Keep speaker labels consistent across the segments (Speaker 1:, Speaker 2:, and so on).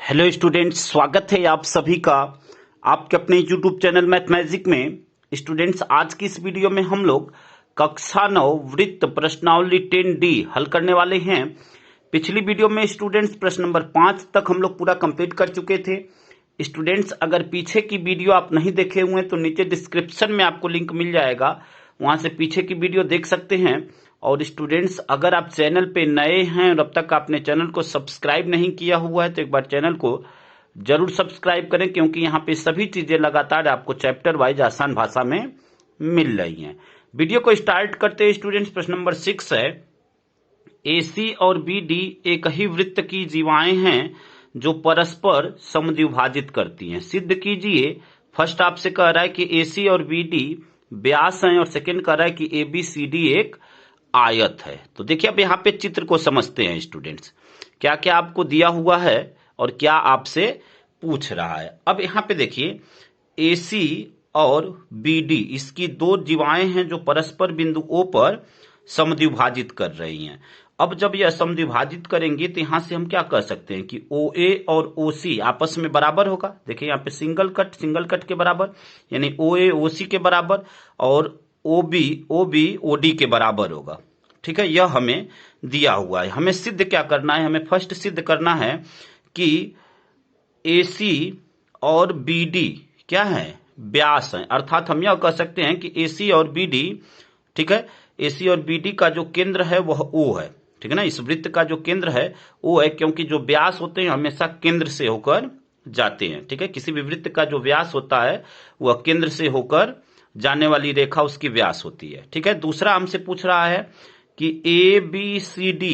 Speaker 1: Hello students, स्वागत है आप सभी का आपके अपने यूट्यूब चैनल मैथमेजिक में। स्टूडेंट्स, आज की इस वीडियो में हम लोग कक्षा 9 वृत्त प्रश्नावली 10D हल करने वाले हैं। पिछली वीडियो में स्टूडेंट्स प्रश्न नंबर 5 तक हम लोग पूरा कंप्लीट कर चुके थे। स्टूडेंट्स, अगर पीछे की वीडियो आप नहीं देखे हुए हैं तो नीचे डिस्क्रिप्शन में आपको लिंक मिल जाएगा, वहां से पीछे की वीडियो देख सकते हैं। और स्टूडेंट्स, अगर आप चैनल पे नए हैं और अब तक आपने चैनल को सब्सक्राइब नहीं किया हुआ है तो एक बार चैनल को जरूर सब्सक्राइब करें, क्योंकि यहाँ पे सभी चीजें लगातार आपको चैप्टर वाइज आसान भाषा में मिल रही हैं। वीडियो को स्टार्ट करते हैं स्टूडेंट्स। प्रश्न नंबर 6 है, AC और BD एक ही वृत्त की जीवाएं हैं जो परस्पर समद्विभाजित करती हैं। सिद्ध कीजिए। फर्स्ट आपसे कह रहा है कि AC और BD व्यास हैं और सेकंड कह रहा है कि ABCD एक आयत है। तो देखिए, अब यहाँ पे चित्र को समझते हैं स्टूडेंट्स, क्या क्या आपको दिया हुआ है और क्या आपसे पूछ रहा है। अब यहाँ पे देखिए, AC और BD इसकी दो जीवाएं हैं जो परस्पर बिंदु O पर समद्विभाजित कर रही हैं। अब जब यह समद्विभाजित करेंगे तो यहां से हम क्या कर सकते हैं कि OA और OC आपस में बराबर होगा। देखिए यहाँ पे सिंगल कट के बराबर, यानी OA OC के बराबर, और OB OD के बराबर होगा। ठीक है, यह हमें दिया हुआ है। हमें सिद्ध क्या करना है? हमें फर्स्ट सिद्ध करना है कि AC और BD क्या है? व्यास है। अर्थात हम यह कह सकते हैं कि AC और BD, ठीक है, AC और BD का जो केंद्र है वह O है। ठीक है ना, इस वृत्त का जो केंद्र है O है, क्योंकि जो व्यास होते हैं हमेशा केंद्र से होकर जाते हैं। ठीक है, किसी भी वृत्त का जो व्यास होता है वह केंद्र से होकर जाने वाली रेखा उसकी व्यास होती है। ठीक है, दूसरा हमसे पूछ रहा है कि ABCD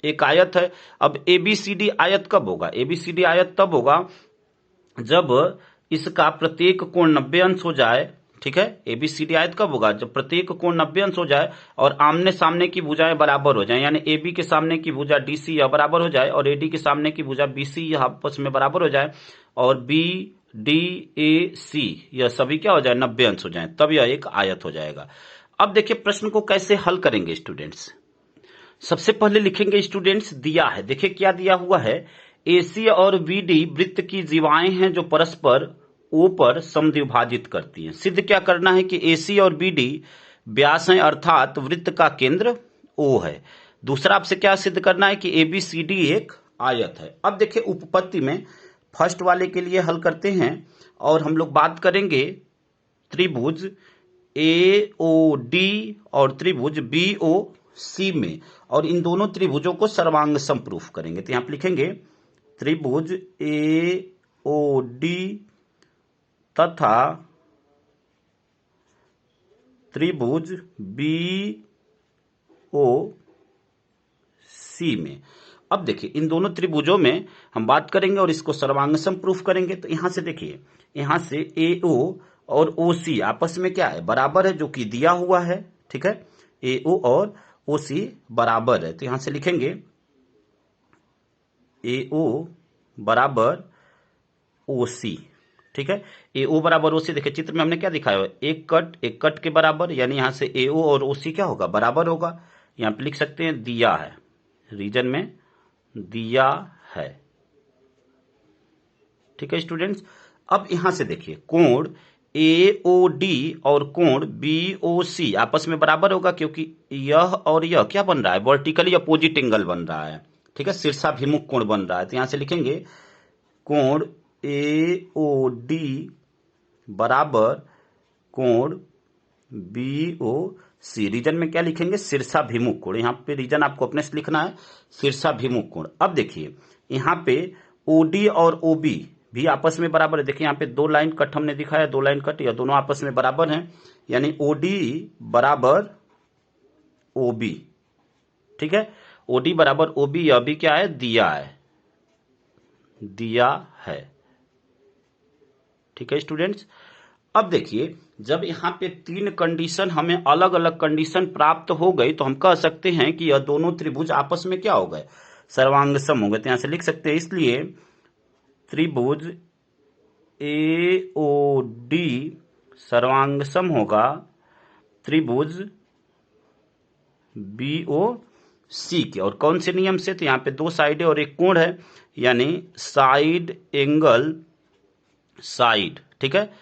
Speaker 1: एक आयत है। अब ABCD आयत कब होगा? ABCD आयत तब होगा जब इसका प्रत्येक कोण 90 अंश हो जाए। ठीक है, ABCD आयत कब होगा? जब प्रत्येक कोण 90 अंश हो जाए और आमने सामने की भुजाएं बराबर हो जाए, यानी AB के सामने की भुजा DC यह बराबर हो जाए और AD के सामने की भुजा BC यह आपस में बराबर हो जाए, और BDAC यह सभी क्या हो जाए? 90 अंश हो जाए, तब यह एक आयत हो जाएगा। अब देखिए, प्रश्न को कैसे हल करेंगे स्टूडेंट्स। सबसे पहले लिखेंगे स्टूडेंट्स, दिया है, देखिए क्या दिया हुआ है। AC और BD वृत्त की जीवाएं हैं जो परस्पर O पर समद्विभाजित करती हैं। सिद्ध क्या करना है कि AC और BD व्यास हैं, अर्थात वृत्त का केंद्र O है। दूसरा आपसे क्या सिद्ध करना है कि ABCD एक आयत है। अब देखिए, उपपत्ति में फर्स्ट वाले के लिए हल करते हैं और हम लोग बात करेंगे त्रिभुज AOD और त्रिभुज BOC में, और इन दोनों त्रिभुजों को सर्वांग समप्रूफ करेंगे। तो यहां पर लिखेंगे त्रिभुज AOD तथा त्रिभुज BOC में। अब देखिए, इन दोनों त्रिभुजों में हम बात करेंगे और इसको सर्वांग समप्रूफ करेंगे। तो यहां से देखिए, यहां से AO और OC आपस में क्या है? बराबर है, जो कि दिया हुआ है। ठीक है, AO और OC बराबर है। तो यहां से लिखेंगे AO बराबर OC। ठीक है, AO बराबर OC। देखिए चित्र में हमने क्या दिखाया है? एक कट के बराबर, यानी यहां से AO और OC क्या होगा? बराबर होगा। यहां पे लिख सकते हैं दिया है, रीजन में दिया है। ठीक है स्टूडेंट्स, अब यहां से देखिए, कोण AOD और कोण BOC आपस में बराबर होगा, क्योंकि यह और यह क्या बन रहा है? वर्टिकली अपोजिट एंगल बन रहा है। ठीक है, शीर्षाभिमुख कोण बन रहा है। तो यहां से लिखेंगे कोण AOD बराबर कोण BOC। रीजन में क्या लिखेंगे? शीर्षाभिमुख कोण। यहां पे रीजन आपको अपने से लिखना है, शीर्षाभिमुख कोण। अब देखिए, यहां पे OD और OB भी आपस में बराबर है। देखिए यहाँ पे दो लाइन कट हमने दिखाया, दो लाइन कट, या दोनों आपस में बराबर हैं, यानी OD बराबर OB। ठीक है, OD बराबर OB, यह भी क्या है? दिया है। ठीक है स्टूडेंट्स, अब देखिए, जब यहाँ पे तीन कंडीशन, हमें अलग अलग कंडीशन प्राप्त हो गई, तो हम कह सकते हैं कि यह दोनों त्रिभुज आपस में क्या हो गए? सर्वांग सम हो गए। तो यहां से लिख सकते हैं, इसलिए त्रिभुज AOD सर्वांग सम होगा त्रिभुज BOC सी के। और कौन से नियम से? तो यहाँ पे दो साइड है और एक कोण है, यानी साइड एंगल साइड, ठीक है।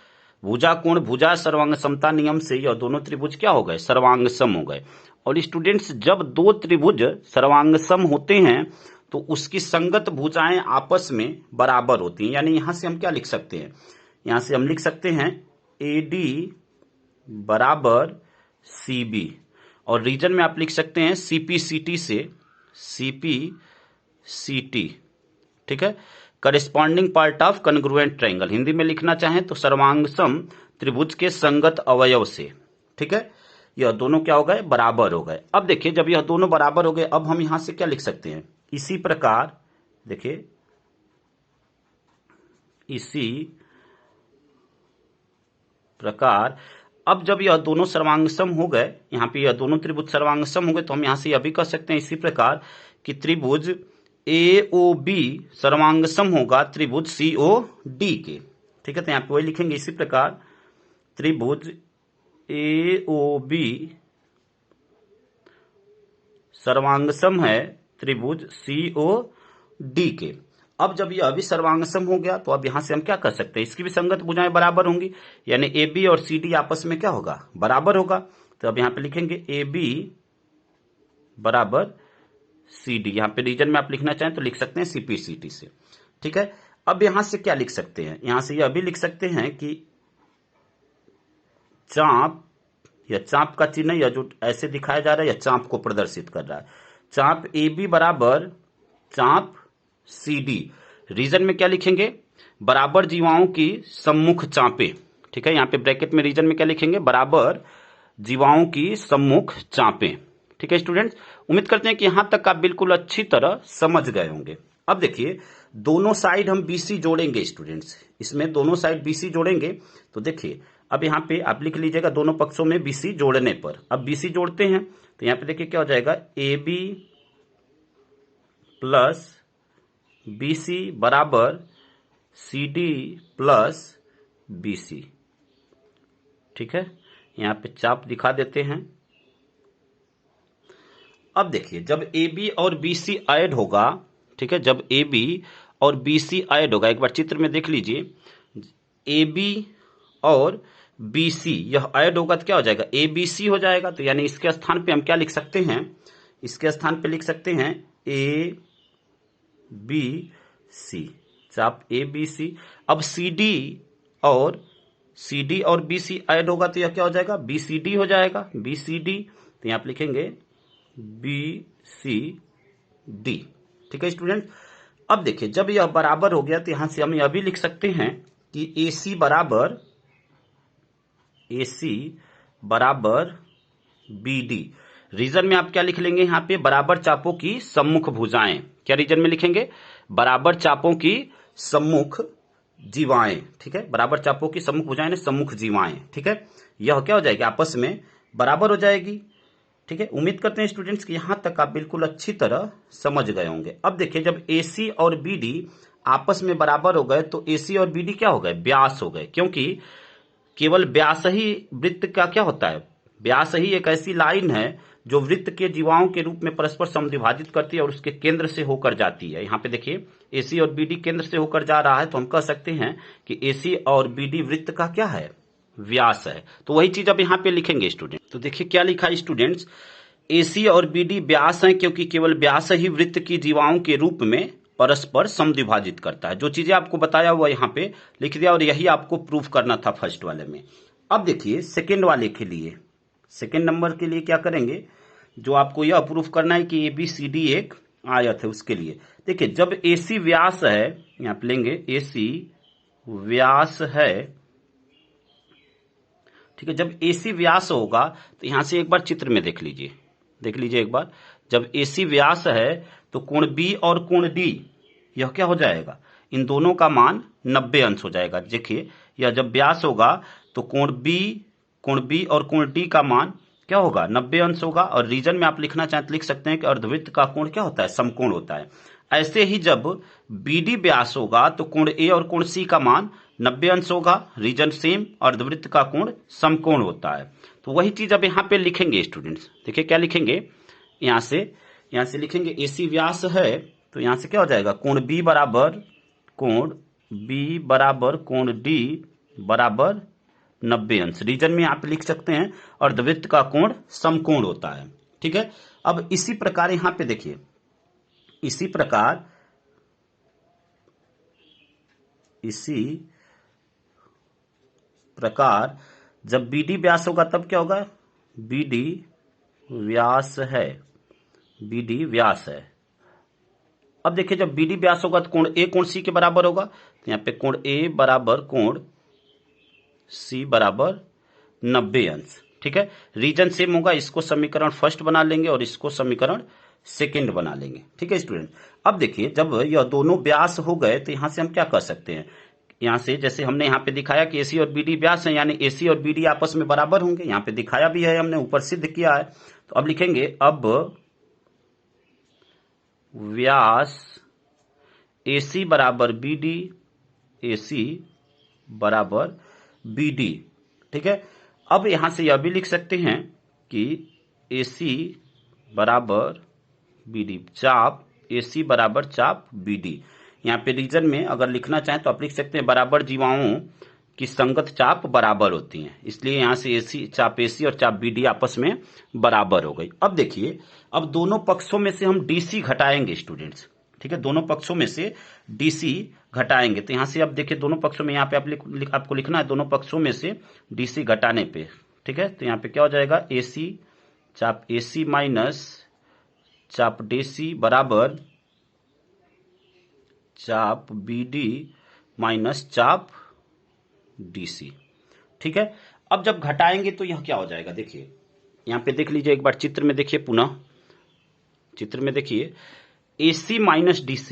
Speaker 1: भुजा कोण भुजा सर्वांग समता नियम से यह दोनों त्रिभुज क्या हो गए? सर्वांग सम हो गए। और स्टूडेंट्स, जब दो त्रिभुज सर्वांग सम होते हैं तो उसकी संगत भुजाएं आपस में बराबर होती हैं। यानी यहां से हम क्या लिख सकते हैं? यहां से हम लिख सकते हैं AD बराबर CB, और रीजन में आप लिख सकते हैं CPCT से CPCT, ठीक है। Corresponding part of congruent triangle, Hindi में लिखना चाहें तो सर्वांगसम त्रिभुज के संगत अवयव से, ठीक है। यह दोनों क्या हो गए? बराबर हो गए। अब देखिए, जब यह दोनों बराबर हो गए, अब हम यहां से क्या लिख सकते हैं? इसी प्रकार देखिए, इसी प्रकार अब जब यह दोनों सर्वांगसम हो गए, यहां पे यह दोनों त्रिभुज सर्वांगसम हो गए, तो हम यहां से यह भी कह सकते हैं इसी प्रकार कि त्रिभुज AOB सर्वांगसम होगा त्रिभुज COD के, ठीक है। तो यहां पे वही लिखेंगे इसी प्रकार, त्रिभुज AOB सर्वांगसम है त्रिभुज COD के। अब जब यह भी सर्वांगसम हो गया, तो अब यहां से हम क्या कर सकते हैं? इसकी भी संगत भुजाएं बराबर होंगी, यानी AB और CD आपस में क्या होगा? बराबर होगा। तो अब यहां पे लिखेंगे AB बराबर CD। यहां पे रीजन में आप लिखना चाहें तो लिख सकते हैं CPCT से, ठीक है। अब यहां से क्या लिख सकते हैं? यहां से यह भी लिख सकते हैं कि चाप, या चाप का चिन्ह या जो ऐसे दिखाया जा रहा है, या चाप को प्रदर्शित कर रहा है। चाप AB बराबर चाप CD। रीजन में क्या लिखेंगे? बराबर जीवाओं की सम्मुख चापें, ठीक है। यहां पे ब्रैकेट में रीजन में क्या लिखेंगे? बराबर जीवाओं की सम्मुख चापें, ठीक है स्टूडेंट्स। उम्मीद करते हैं कि यहां तक आप बिल्कुल अच्छी तरह समझ गए होंगे। अब देखिए, दोनों साइड हम BC जोड़ेंगे स्टूडेंट्स, इसमें दोनों साइड BC जोड़ेंगे। तो देखिए, अब यहां पे आप लिख लीजिएगा दोनों पक्षों में BC जोड़ने पर। अब BC जोड़ते हैं तो यहां पे देखिए क्या हो जाएगा? AB प्लस BC बराबर CD प्लस BC, ठीक है। यहां पे चाप दिखा देते हैं। अब देखिए, जब AB और BC ऐड होगा, ठीक है, जब AB और BC ऐड होगा, एक बार चित्र में देख लीजिए, AB और BC यह ऐड होगा तो क्या हो जाएगा? ABC हो जाएगा। तो यानी इसके स्थान पे हम क्या लिख सकते हैं? इसके स्थान पे लिख सकते हैं ABC, चाप ABC। अब CD और BC ऐड होगा तो यह क्या हो जाएगा? BCD हो जाएगा, BCD। तो यहां आप लिखेंगे BCD, ठीक है स्टूडेंट। अब देखिए, जब यह बराबर हो गया तो यहां से हम यह भी लिख सकते हैं कि AC बराबर BD। रीजन में आप क्या लिख लेंगे? यहां पे बराबर चापों की सम्मुख भुजाएं। क्या रीजन में लिखेंगे? बराबर चापों की सम्मुख जीवाएं, ठीक है। बराबर चापों की सम्मुख भुजाएं ने सम्मुख जीवाएं, ठीक है। यह क्या हो जाएगी? आपस में बराबर हो जाएगी, ठीक है। उम्मीद करते हैं स्टूडेंट्स कि यहां तक आप बिल्कुल अच्छी तरह समझ गए होंगे। अब देखिए, जब AC और BD आपस में बराबर हो गए तो AC और BD क्या हो गए? व्यास हो गए, क्योंकि केवल व्यास ही वृत्त का क्या होता है? व्यास ही एक ऐसी लाइन है जो वृत्त के जीवाओं के रूप में परस्पर समद्विभाजित करती है और उसके केंद्र से होकर जाती है। यहाँ पे देखिए, AC और BD केंद्र से होकर जा रहा है, तो हम कह सकते हैं कि AC और BD वृत्त का क्या है? व्यास है। तो वही चीज अब यहाँ पे लिखेंगे स्टूडेंट। तो देखिए क्या लिखा है स्टूडेंट्स? AC और BD व्यास है क्योंकि केवल व्यास ही वृत्त की जीवाओं के रूप में परस्पर समद्विभाजित करता है। जो चीजें आपको बताया हुआ यहाँ पे लिख दिया, और यही आपको प्रूफ करना था फर्स्ट वाले में। अब देखिए, सेकेंड वाले के लिए, सेकेंड नंबर के लिए क्या करेंगे? जो आपको यह प्रूफ करना है कि ABCD एक आयत है, उसके लिए देखिए, जब AC व्यास है, यहां पे लेंगे AC व्यास है, ठीक है। जब AC व्यास होगा तो यहां से एक बार चित्र में देख लीजिए एक बार। जब AC व्यास है तो कोण B और कोण D यह क्या हो जाएगा? इन दोनों का मान 90 अंश हो जाएगा। देखिए, यह जब व्यास होगा तो कोण B और कोण D का मान क्या होगा? 90 अंश होगा। और रीजन में आप लिखना चाहें तो लिख सकते हैं कि अर्धवृत्त का कोण क्या होता है? समकोण होता है। ऐसे ही जब BD व्यास होगा तो कोण A और कोण C का मान 90 अंश होगा। रीजन सेम, अर्धवृत्त का कोण समकोण होता है। तो वही चीज अब यहाँ पे लिखेंगे स्टूडेंट्स। देखिए क्या लिखेंगे? यहाँ से यहां से लिखेंगे AC व्यास है, तो यहां से क्या हो जाएगा, कोण B बराबर कोण D बराबर 90 अंश। रीजन में आप लिख सकते हैं अर्धवृत्त का कोण समकोण होता है। ठीक है, अब इसी प्रकार यहां पे देखिए, इसी प्रकार जब BD व्यास होगा तब क्या होगा, BD व्यास है। अब देखिए जब BD व्यास होगा तो कोण A कोण C के बराबर होगा, तो यहां पे कोण A बराबर कोण C बराबर 90 अंश। ठीक है, रीजन सेम होगा, इसको समीकरण फर्स्ट बना लेंगे और इसको समीकरण सेकंड बना लेंगे। ठीक है स्टूडेंट, अब देखिए जब यह दोनों व्यास हो गए तो यहां से हम क्या कर सकते हैं, यहां से जैसे हमने यहां पे दिखाया कि AC और BD व्यास है, यानी AC और BD आपस में बराबर होंगे, यहां पे दिखाया भी है हमने, ऊपर सिद्ध किया है। तो अब लिखेंगे अब व्यास AC बराबर BD। ठीक है, अब यहां से यह भी लिख सकते हैं कि AC बराबर BD, चाप AC बराबर चाप BD। यहाँ पे रीजन में अगर लिखना चाहें तो आप लिख सकते हैं बराबर जीवाओं की संगत चाप बराबर होती हैं, इसलिए यहां से चाप AC और चाप BD आपस में बराबर हो गई। अब देखिए, अब दोनों पक्षों में से हम DC घटाएंगे स्टूडेंट्स। ठीक है, दोनों पक्षों में से DC घटाएंगे, तो यहां से अब देखिए दोनों पक्षों में, यहाँ पे आपको लिखना है दोनों पक्षों में से DC घटाने पे। ठीक है, तो यहाँ पे क्या हो जाएगा, AC चाप AC माइनस चाप DC बराबर चाप BD माइनस चाप DC। ठीक है, अब जब घटाएंगे तो यह क्या हो जाएगा, देखिए यहां पे देख लीजिए एक बार चित्र में देखिए, पुनः चित्र में देखिए, AC माइनस DC,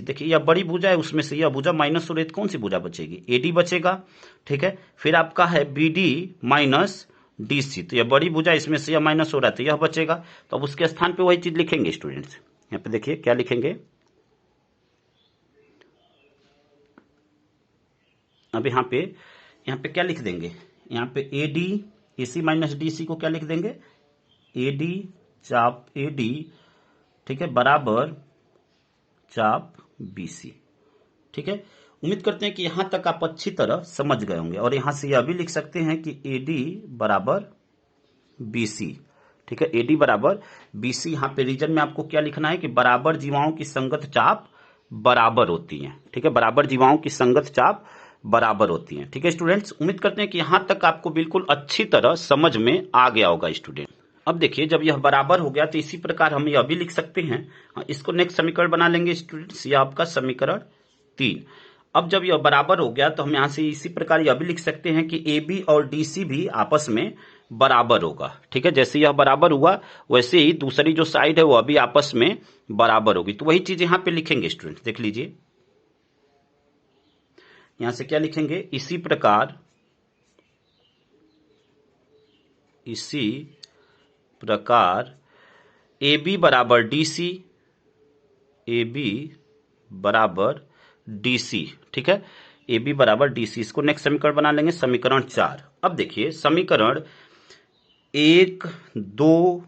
Speaker 1: देखिए यह बड़ी भुजा है, उसमें से यह भुजा माइनस हो रही है, कौन सी भुजा बचेगी, AD बचेगा। ठीक है, फिर आपका है BD माइनस DC, तो यह बड़ी भुजा, इसमें से यह माइनस हो रहा है तो यह बचेगा। तो अब उसके स्थान पे वही चीज लिखेंगे स्टूडेंट्स। यहाँ पे देखिए क्या लिखेंगे, अब यहाँ पे क्या लिख देंगे, यहाँ पे AC माइनस DC को क्या लिख देंगे, AD चाप AD, ठीक है, बराबर चाप BC। ठीक है, उम्मीद करते हैं कि यहां तक आप अच्छी तरह समझ गए होंगे, और यहां से यह भी लिख सकते हैं कि AD बराबर BC। ठीक है, AD बराबर BC। यहां पे रीजन में आपको क्या लिखना है कि बराबर जीवाओं की संगत चाप बराबर होती हैं। ठीक है, बराबर जीवाओं की संगत चाप बराबर होती हैं। ठीक है स्टूडेंट्स, उम्मीद करते हैं कि यहां तक आपको बिल्कुल अच्छी तरह समझ में आ गया होगा स्टूडेंट। अब देखिए जब यह बराबर हो गया तो इसी प्रकार हम यह भी लिख सकते हैं, इसको नेक्स्ट समीकरण बना लेंगे स्टूडेंट्स, यह आपका समीकरण 3। अब जब यह बराबर हो गया तो हम यहां से इसी प्रकार यह भी लिख सकते हैं कि AB और DC भी आपस में बराबर होगा। ठीक है, जैसे यह बराबर हुआ वैसे ही दूसरी जो साइड है वह भी आपस में बराबर होगी, तो वही चीज यहां पे लिखेंगे स्टूडेंट। देख लीजिए यहां से क्या लिखेंगे, इसी प्रकार AB बराबर DC। ठीक है, AB बराबर DC, इसको नेक्स्ट समीकरण बना लेंगे, समीकरण 4। अब देखिए समीकरण 1, 2,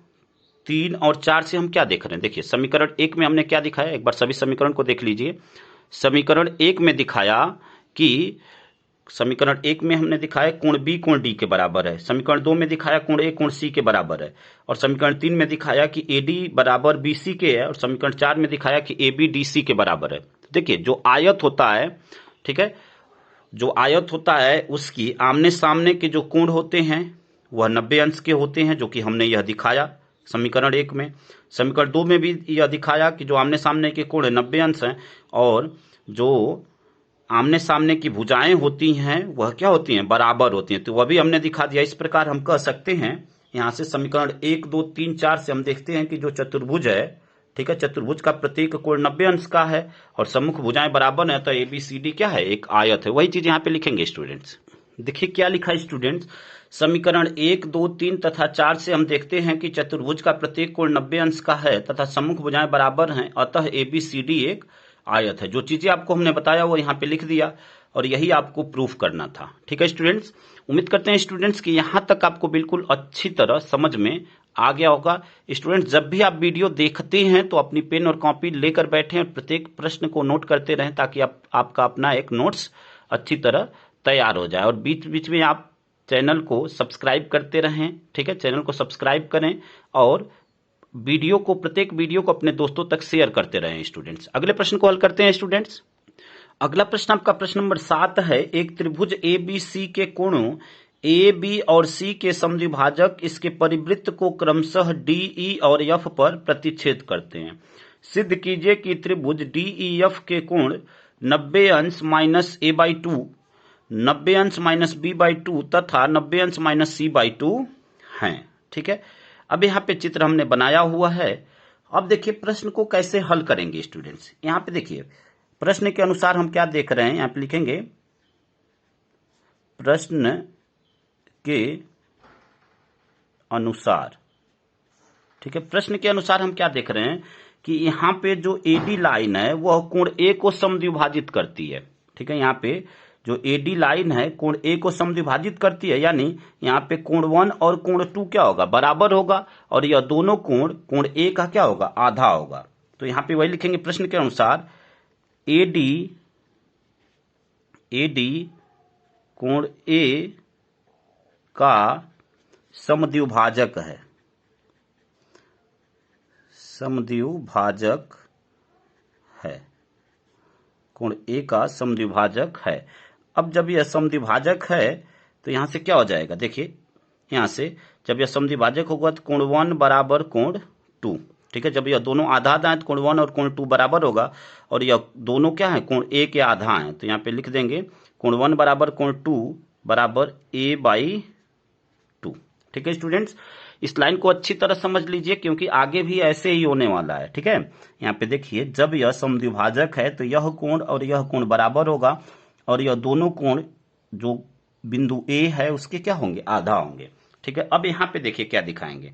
Speaker 1: 3 और 4 से हम क्या देख रहे हैं, देखिए समीकरण 1 में हमने क्या दिखाया, एक बार सभी समीकरण को देख लीजिए। समीकरण 1 में दिखाया कि समीकरण 1 में हमने दिखाया कोण B कोण D के बराबर है, समीकरण 2 में दिखाया कोण A कोण C के बराबर है, और समीकरण 3 में दिखाया कि AD बराबर BC के है, और समीकरण 4 में दिखाया कि AB DC के बराबर है। देखिए जो आयत होता है, ठीक है, जो आयत होता है उसकी आमने सामने के जो कोण होते हैं वह 90 अंश के होते हैं, जो कि हमने यह दिखाया समीकरण 1 में। समीकरण 2 में भी यह दिखाया कि जो आमने सामने के कोण 90 अंश हैं, और जो आमने सामने की भुजाएं होती हैं वह क्या होती हैं, बराबर होती हैं, तो वह भी हमने दिखा दिया। इस प्रकार हम कह सकते हैं, यहां से समीकरण 1, 2, 3, 4 से हम देखते हैं कि जो चतुर्भुज है, ठीक है, चतुर्भुज का प्रत्येक कोण 90 अंश का है और सम्मुख भुजाएं बराबर है, तो ABCD क्या है, एक आयत है। वही चीज यहाँ पे लिखेंगे स्टूडेंट्स। देखिए क्या लिखा है स्टूडेंट्स, समीकरण 1, 2, 3 तथा 4 से हम देखते हैं कि चतुर्भुज का प्रत्येक कोण 90 अंश का है तथा सम्मुख भुजाएं बराबर हैं, अतः ABCD एक आयत है। जो चीजें आपको हमने बताया वो यहाँ पे लिख दिया, और यही आपको प्रूफ करना था। ठीक है स्टूडेंट्स, उम्मीद करते हैं स्टूडेंट्स कि यहां तक आपको बिल्कुल अच्छी तरह समझ में आ गया होगा। स्टूडेंट जब भी आप वीडियो देखते हैं तो अपनी पेन और कॉपी लेकर बैठें और प्रत्येक प्रश्न को नोट करते रहें ताकि आपका अपना एक नोट्स अच्छी तरह तैयार हो जाए। और बीच बीच में आप चैनल को सब्सक्राइब करते रहें, ठीक है, चैनल को सब्सक्राइब करें और प्रत्येक वीडियो को अपने दोस्तों तक शेयर करते रहें। स्टूडेंट्स अगले प्रश्न को हल करते हैं। स्टूडेंट्स अगला प्रश्न आपका प्रश्न नंबर 7 है। एक त्रिभुज ABC के कोणों A, B और C के समद्विभाजक इसके परिवृत्त को क्रमशः D, E और F पर प्रतिच्छेद करते हैं। सिद्ध कीजिए कि त्रिभुज DEF के कोण 90 अंश माइनस A/2, 90 अंश माइनस B/2 तथा 90 अंश माइनस C/2 हैं। ठीक है, अब यहाँ पे चित्र हमने बनाया हुआ है। अब देखिए प्रश्न को कैसे हल करेंगे स्टूडेंट्स। यहाँ पे देखिए प्रश्न के अनुसार हम क्या देख रहे हैं, यहाँ पे लिखेंगे प्रश्न के अनुसार। ठीक है, प्रश्न के अनुसार हम क्या देख रहे हैं कि यहाँ पे जो AD लाइन है वह कोण A को समद्विभाजित करती है। ठीक है, यहाँ पे जो AD लाइन है कोण A को समद्विभाजित करती है, यानी यहाँ पे कोण 1 और कोण 2 क्या होगा, बराबर होगा और यह दोनों कोण A का क्या होगा, आधा होगा। तो यहाँ पे वही लिखेंगे प्रश्न के अनुसार AD कोण A का समद्विभाजक है, समद्विभाजक है, कोण A का समद्विभाजक है। अब जब यह समद्विभाजक है तो यहां से क्या हो जाएगा, देखिए यहां से जब यह समद्विभाजक होगा तो कोण 1 बराबर कोण 2। ठीक है, जब यह दोनों आधा आधा है तो कोण 1 और कोण 2 बराबर होगा और यह दोनों क्या है, कोण A के आधा है। तो यहाँ पे लिख देंगे कोण 1 बराबर कोण 2 बराबर A/2। ठीक है स्टूडेंट्स, इस लाइन को अच्छी तरह समझ लीजिए क्योंकि आगे भी ऐसे ही होने वाला है। ठीक है, यहाँ पे देखिए जब यह समद्विभाजक है तो यह कोण और यह कोण बराबर होगा और यह दोनों कोण जो बिंदु A है उसके क्या होंगे, आधा होंगे। ठीक है, अब यहाँ पे देखिए क्या दिखाएंगे,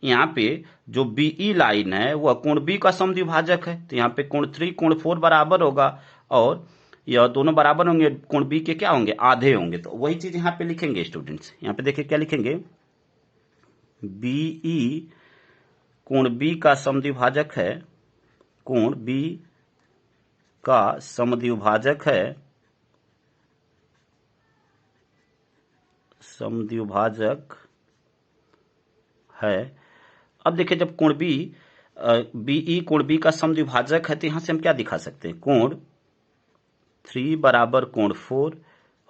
Speaker 1: यहाँ पे जो BE लाइन है वह कोण B का समद्विभाजक है। तो यहाँ पे कोण 3 कोण 4 बराबर होगा और यह दोनों बराबर होंगे, कोण B के क्या होंगे, आधे होंगे। तो वही चीज यहाँ पे लिखेंगे स्टूडेंट्स। यहाँ पे देखिए क्या लिखेंगे, BE कोण B का समद्विभाजक है, कोण B का समद्विभाजक है, समद्विभाजक है। अब देखिए जब कोण BE कोण B का समद्विभाजक है तो यहां से हम क्या दिखा सकते हैं, कोण 3 बराबर कोण 4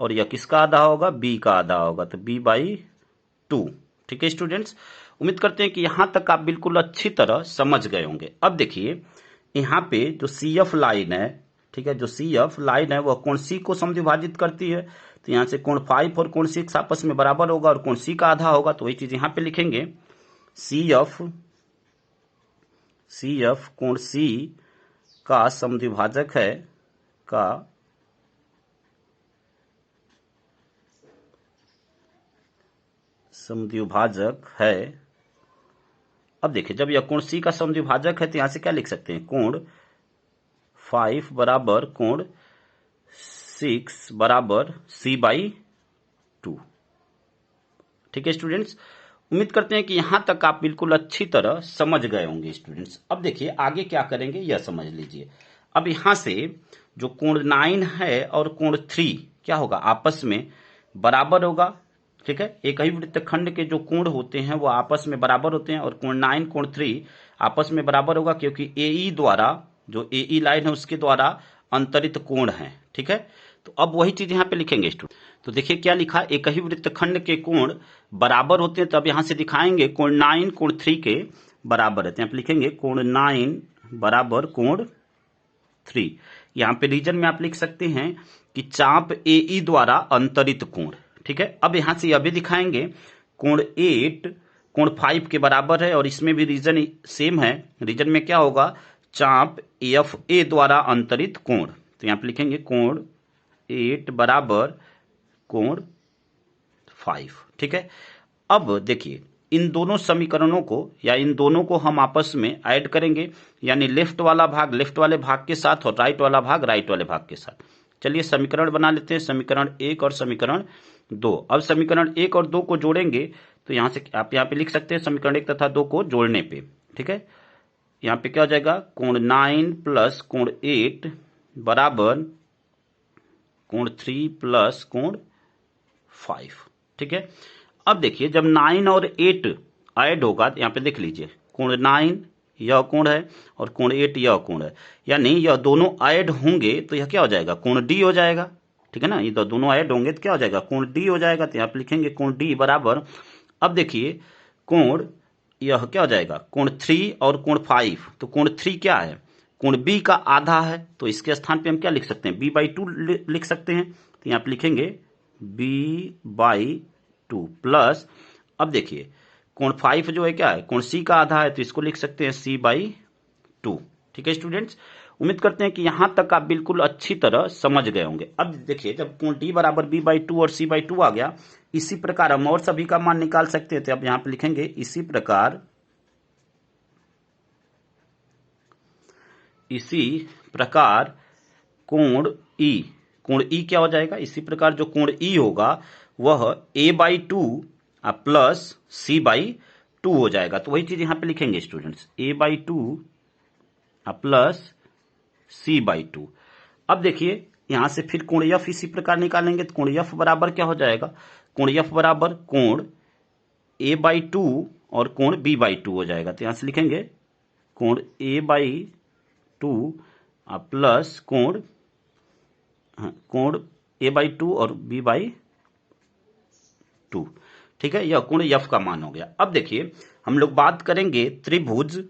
Speaker 1: और यह किसका आधा होगा, B का आधा होगा, तो B/2। ठीक है स्टूडेंट्स, उम्मीद करते हैं कि यहां तक आप बिल्कुल अच्छी तरह समझ गए होंगे। अब देखिए यहाँ पे जो CF लाइन है, ठीक है, जो CF लाइन है वह कोण C को समद्विभाजित करती है। तो यहाँ से कोण 5 और कोण 6 आपस में बराबर होगा और कोण C का आधा होगा। तो वही चीज यहाँ पे लिखेंगे CF कोण C का समद्विभाजक है, का समद्विभाजक है। अब देखिए जब यह कोण C का समद्विभाजक है तो यहां से क्या लिख सकते हैं, कोण 5 बराबर कोण 6 बराबर C/2। ठीक है स्टूडेंट्स, उम्मीद करते हैं कि यहां तक आप बिल्कुल अच्छी तरह समझ गए होंगे स्टूडेंट्स। अब देखिए आगे क्या करेंगे यह समझ लीजिए। अब यहां से जो कोण 9 है और कोण 3 क्या होगा, आपस में बराबर होगा। ठीक है, एक ही वृत्तखंड के जो कोण होते हैं वो आपस में बराबर होते हैं और कोण 9 कोण 3 आपस में बराबर होगा क्योंकि AE द्वारा, जो AE लाइन है उसके द्वारा अंतरित कोण है। ठीक है, तो अब वही चीज यहाँ पे लिखेंगे स्टूडेंट। तो देखिए क्या लिखा, एक ही वृत्तखंड के कोण बराबर होते हैं, तो अब यहां से दिखाएंगे कोण 9 कोण 3 के बराबर है। तो यहाँ पे लिखेंगे कोण 9 बराबर कोण 3। यहाँ पे रीजन में आप लिख सकते हैं कि चाप AE द्वारा अंतरित कोण। ठीक है, अब यहां से यह भी दिखाएंगे कोण 8 कोण 5 के बराबर है और इसमें भी रीजन सेम है। रीजन में क्या होगा, चाप FA द्वारा अंतरित कोण। तो यहां पे लिखेंगे कोण 8 बराबर कोण 5। ठीक है, अब देखिए इन दोनों समीकरणों को या इन दोनों को हम आपस में ऐड करेंगे, यानी लेफ्ट वाला भाग लेफ्ट वाले भाग के साथ और राइट वाला भाग राइट वाले भाग के साथ। चलिए समीकरण बना लेते हैं, समीकरण 1 और समीकरण 2। अब समीकरण 1 और 2 को जोड़ेंगे तो यहाँ से आप यहाँ पे लिख सकते हैं समीकरण 1 तथा 2 को जोड़ने पे। ठीक है, यहाँ पे क्या हो जाएगा, कोण 9 प्लस कोण 8 बराबर कोण 3 प्लस कोण 5। ठीक है, अब देखिए जब 9 और 8 ऐड होगा तो यहाँ पे देख लीजिए, कोण 9 यह कोण है और कोण 8 यह कोण है, यानी यह दोनों ऐड होंगे तो यह क्या हो जाएगा, कोण डी हो जाएगा। ठीक है ना, ये तो दोनों ऐड होंगे तो क्या हो जाएगा, कोण डी हो जाएगा। तो यहाँ पे लिखेंगे कोण डी बराबर, अब देखिए कोण यह क्या हो जाएगा, कोण 3 और कोण 5। तो कोण 3 क्या है, कोण बी का आधा है, तो इसके स्थान पे हम क्या लिख सकते हैं, b/2 लिख सकते हैं। तो यहाँ पे लिखेंगे b/2 प्लस, अब देखिए कोण 5 जो है क्या है, कोण सी का आधा है, तो इसको लिख सकते हैं c/2। ठीक है स्टूडेंट्स, उम्मीद करते हैं कि यहां तक आप बिल्कुल अच्छी तरह समझ गए होंगे। अब देखिए जब कोण d बराबर b/2 और c/2 आ गया, इसी प्रकार हम और सभी का मान निकाल सकते हैं। तो अब यहां पे लिखेंगे इसी प्रकार कोण ई क्या हो जाएगा, इसी प्रकार जो कोण ई होगा वह a/2 प्लस c/2 हो जाएगा। तो वही चीज यहां पे लिखेंगे स्टूडेंट्स, a/2 प्लस c/2। अब देखिए यहां से फिर कोण f इसी प्रकार निकालेंगे, तो कोण f बराबर क्या हो जाएगा, कोण f बराबर कोण a/2 और कोण b/2 हो जाएगा। तो यहां से लिखेंगे कोण a/2 प्लस कोण a/2 और b/2। ठीक है, यह कोण f का मान हो गया। अब देखिए हम लोग बात करेंगे त्रिभुज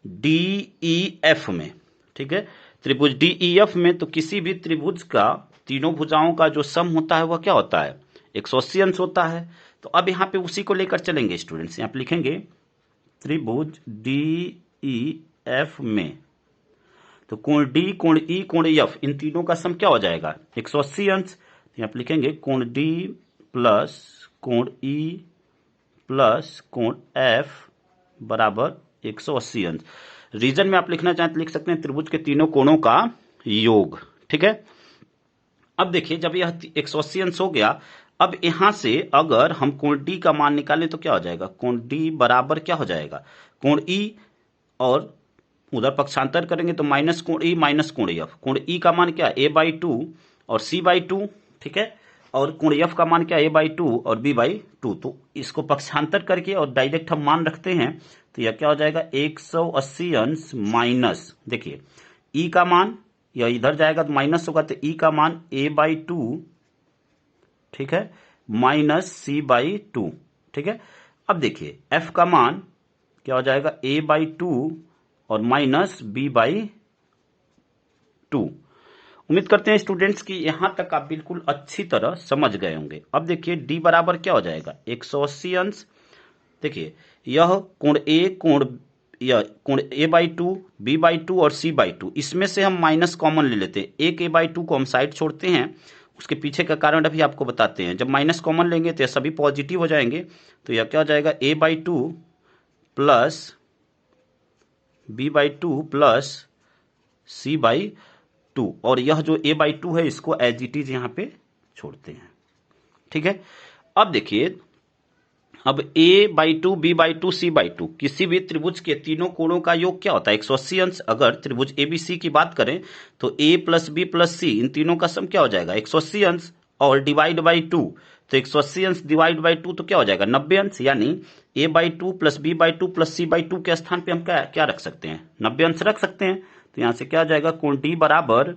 Speaker 1: DEF में। ठीक है, त्रिभुज DEF में तो किसी भी त्रिभुज का तीनों भुजाओं का जो सम होता है वह क्या होता है, 180 अंश होता है। तो अब यहाँ पे उसी को लेकर चलेंगे स्टूडेंट्स, यहाँ पे लिखेंगे त्रिभुज DEF में तो कोण D, कोण E, कोण F, इन तीनों का सम क्या हो जाएगा, 180 अंश। तो यहाँ पे लिखेंगे कोण D प्लस कोण E प्लस कोण F बराबर 180 अंश। रीजन में आप लिखना चाहें तो लिख सकते हैं त्रिभुज के तीनों कोणों का योग। ठीक है, अब देखिए जब यह 180 अंश हो गया, अब यहां से अगर हम कोण डी का मान निकालें तो क्या हो जाएगा, कोण डी बराबर क्या हो जाएगा, कोण ई और उधर पक्षांतर करेंगे तो माइनस कोण ई माइनस कोण एफ। कोण ई का मान क्या, a/2 और c/2। ठीक है, और कोण एफ का मान क्या, a/2 और b/2। तो इसको पक्षांतर करके और डायरेक्ट हम मान रखते हैं तो यह क्या हो जाएगा, 180 अंश माइनस, देखिए ई का मान यह इधर जाएगा तो माइनस होगा, तो ई का मान a/2, ठीक है, माइनस c/2। ठीक है, अब देखिए f का मान क्या हो जाएगा, a/2 और माइनस b/2। उम्मीद करते हैं स्टूडेंट्स कि यहां तक आप बिल्कुल अच्छी तरह समझ गए होंगे। अब देखिए d बराबर क्या हो जाएगा, 180 अंश। देखिए यह कोण a/2, b/2 और c/2, इसमें से हम माइनस कॉमन ले लेते हैं। एक a/2 को हम साइड छोड़ते हैं, उसके पीछे का कारण अभी आपको बताते हैं। जब माइनस कॉमन लेंगे तो सभी पॉजिटिव हो जाएंगे, तो यह क्या हो जाएगा, a/2 plus b/2 plus c/2, और यह जो a/2 है इसको एज इट इज यहां पे छोड़ते हैं। ठीक है, अब देखिए अब a/2 b/2 c/2 किसी भी त्रिभुज के तीनों कोणों का योग क्या होता है, 180 अंश। अगर त्रिभुज ABC की बात करें तो a plus b plus c इन तीनों का सम क्या हो जाएगा, 180 अंश, और डिवाइड बाई 2, तो 180 अंश डिवाइड बाई 2 तो क्या हो जाएगा, 90 अंश। यानी a/2 plus b/2 plus c/2 के स्थान पे हम क्या रख सकते हैं, 90 अंश रख सकते हैं। तो यहां से क्या हो जाएगा, कोण d बराबर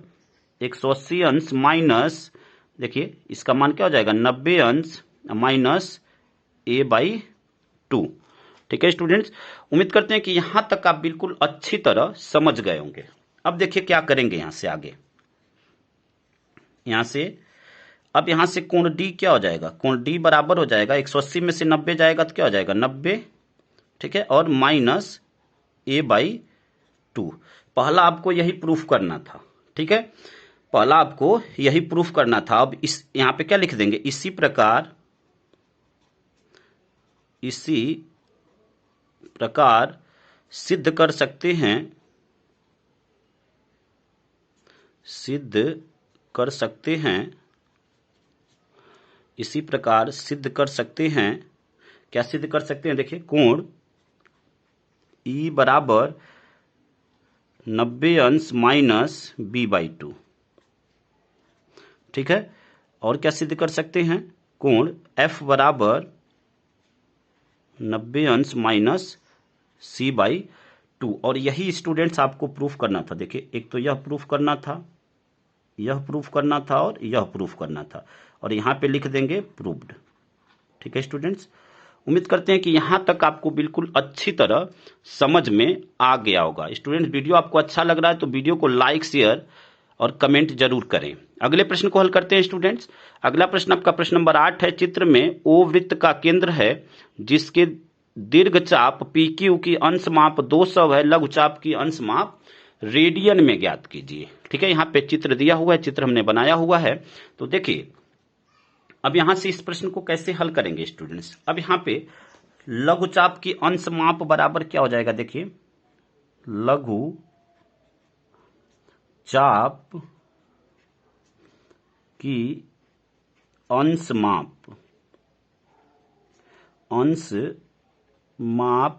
Speaker 1: 180 अंश माइनस, देखिए इसका मान क्या हो जाएगा, 90 अंश माइनस a/2। ठीक है स्टूडेंट्स, उम्मीद करते हैं कि यहां तक आप बिल्कुल अच्छी तरह समझ गए होंगे। अब देखिए क्या करेंगे यहां से आगे, अब यहां से कोण D क्या हो जाएगा, कोण D बराबर हो जाएगा 180 में से 90 जाएगा तो क्या हो जाएगा, 90। ठीक है, और माइनस a/2। पहला आपको यही प्रूफ करना था। ठीक है, पहला आपको यही प्रूफ करना था। अब इस यहां पे क्या लिख देंगे, इसी प्रकार सिद्ध कर सकते हैं, सिद्ध कर सकते हैं, इसी प्रकार सिद्ध कर सकते हैं। क्या सिद्ध कर सकते हैं? देखिए, कोण E बराबर 90 अंश माइनस b/2। ठीक है। और क्या सिद्ध कर सकते हैं? कोण F बराबर 90 अंश माइनस c/2। और यही स्टूडेंट्स आपको प्रूफ करना था। देखिए, एक तो यह प्रूफ करना था, यह प्रूफ करना था और यह प्रूफ करना था, और यहाँ पे लिख देंगे प्रूव्ड। ठीक है स्टूडेंट्स, उम्मीद करते हैं कि यहाँ तक आपको बिल्कुल अच्छी तरह समझ में आ गया होगा। स्टूडेंट्स, वीडियो आपको अच्छा लग रहा है तो वीडियो को लाइक, शेयर और कमेंट जरूर करें। अगले प्रश्न को हल करते हैं स्टूडेंट्स। अगला प्रश्न आपका प्रश्न नंबर 8 है। चित्र में ओ वृत्त का केंद्र है जिसके दीर्घ चाप PQ की अंश माप 200 है, लघु चाप की अंश माप रेडियन में ज्ञात कीजिए। ठीक है, यहाँ पे चित्र दिया हुआ है, चित्र हमने बनाया हुआ है। तो देखिए, अब यहां से इस प्रश्न को कैसे हल करेंगे स्टूडेंट्स। अब यहां पे लघु चाप की अंश माप बराबर क्या हो जाएगा? देखिए, लघु चाप की अंश माप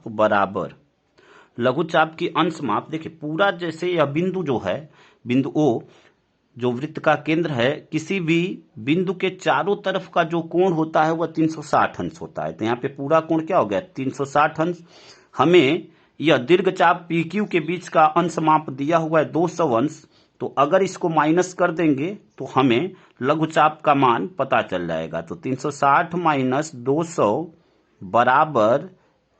Speaker 1: बराबर लघु चाप की अंश माप। देखिए, पूरा जैसे यह बिंदु जो है, बिंदु O जो वृत्त का केंद्र है, किसी भी बिंदु के चारों तरफ का जो कोण होता है वह 360 अंश होता है। तो यहाँ पे पूरा कोण क्या हो गया? 360 अंश। हमें यह दीर्घ चाप PQ के बीच का अंश माप दिया हुआ है 200 अंश। तो अगर इसको माइनस कर देंगे तो हमें लघु चाप का मान पता चल जाएगा। तो 360 माइनस 200 बराबर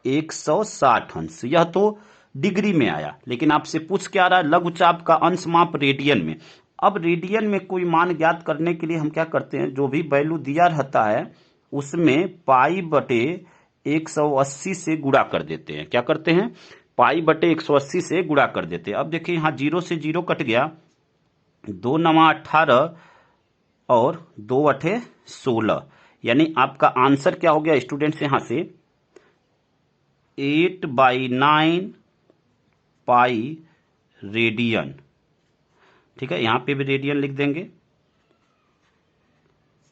Speaker 1: 160 अंश। यह तो डिग्री में आया, लेकिन आपसे पूछ क्या रहा है? लघु चाप का अंश माप रेडियन में। अब रेडियन में कोई मान ज्ञात करने के लिए हम क्या करते हैं? जो भी वैल्यू दिया रहता है उसमें π/180 से गुणा कर देते हैं। क्या करते हैं? π/180 से गुणा कर देते हैं। अब देखिए, यहाँ 0 से 0 कट गया, 2 9 18 और 2 8 16, यानी आपका आंसर क्या हो गया स्टूडेंट्स? यहां से 8/9 पाई रेडियन। ठीक है, यहां पे भी रेडियन लिख देंगे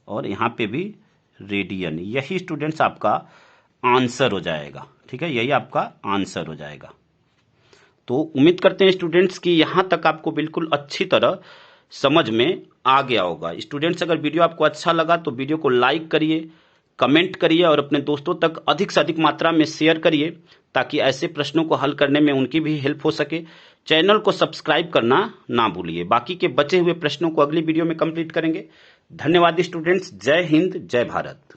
Speaker 1: और यहां पे भी रेडियन। यही स्टूडेंट्स आपका आंसर हो जाएगा। ठीक है, यही आपका आंसर हो जाएगा। तो उम्मीद करते हैं स्टूडेंट्स कि यहां तक आपको बिल्कुल अच्छी तरह समझ में आ गया होगा। स्टूडेंट्स, अगर वीडियो आपको अच्छा लगा तो वीडियो को लाइक करिए, कमेंट करिए और अपने दोस्तों तक अधिक से अधिक मात्रा में शेयर करिए, ताकि ऐसे प्रश्नों को हल करने में उनकी भी हेल्प हो सके। चैनल को सब्सक्राइब करना ना भूलिए। बाकी के बचे हुए प्रश्नों को अगली वीडियो में कंप्लीट करेंगे। धन्यवाद स्टूडेंट्स। जय हिंद, जय भारत।